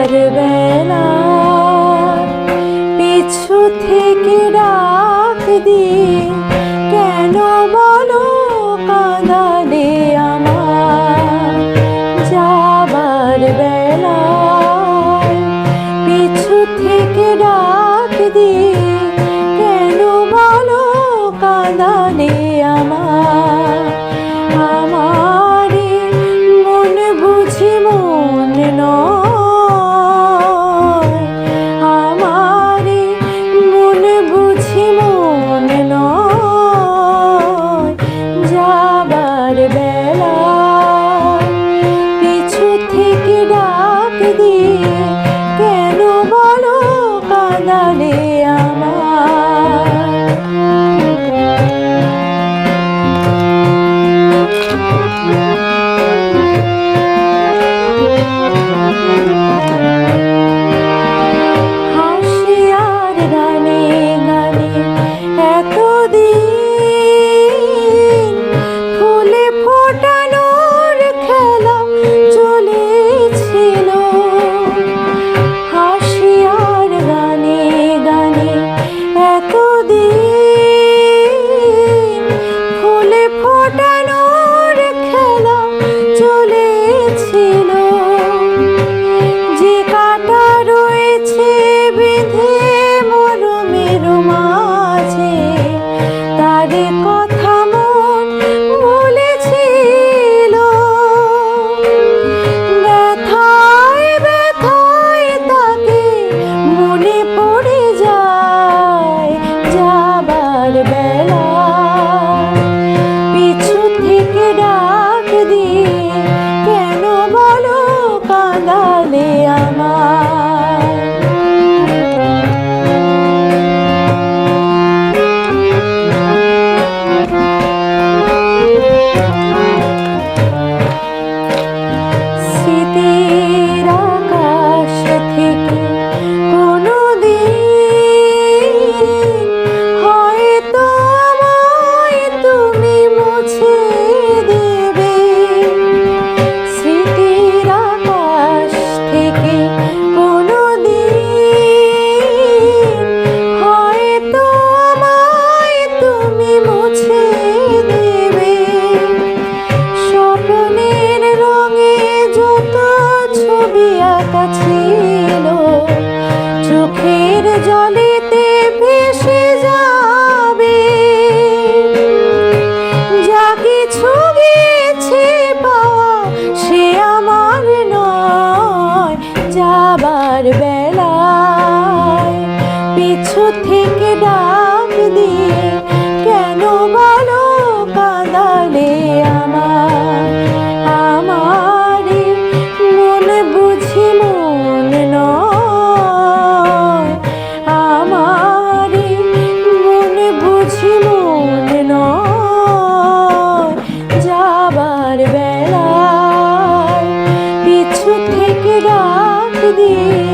যাবার বেলা পিছু থেকে ডাক দিয়ে কেন বলো কাঁদালে আমার যাবার বেলা পিছু থেকে ডাক দিয়ে কেন বলো কাঁদালে আমার আমারে মন বুঝি মন নয় আমারে মন বুঝি মন নয় যাবার বেলা পিছু থেকে ডাক দিয়ে কেন বলো কাঁদালে হাসি আর গানে গানে এতদিন ফুলে ফোটানোর খেলা চলেছিল হাসি আর গানে গানে এতদিন ফুলে ফোটানোর খেলা চলেছিল যে কাঁটা রয়েছে বেঁধে মরমের মাঝে তার কথা মন বলেছিল ব্যথায় ব্যথায় তাকে মনে পড়ে যায় যাবার বেলা পিছু থেকে ডাক দিয়ে কেন বলো কাঁদালে আমার স্মৃতির আকাশ থেকে কোনোদিন হয়তো আমায় তুমি মুছে দেবে স্মৃতির আকাশ থেকে কোনোদিন হয়তো আমায় তুমি মুছে দেবে স্বপ্নের রঙে যত ছবি আঁকা ছিল চোখের জলেতে ভেসে যাবে যা কিছু গেছে পাওয়া সে আমার নয় যাবার বেলায় পিছু থেকে ডাক দিয়ে কেন বলো কাঁদালে আমার আমারে মন বুঝি মন নয় আমারে মন বুঝি মন নয় যাবার বেলায় পিছু থেকে ডাক দিয়ে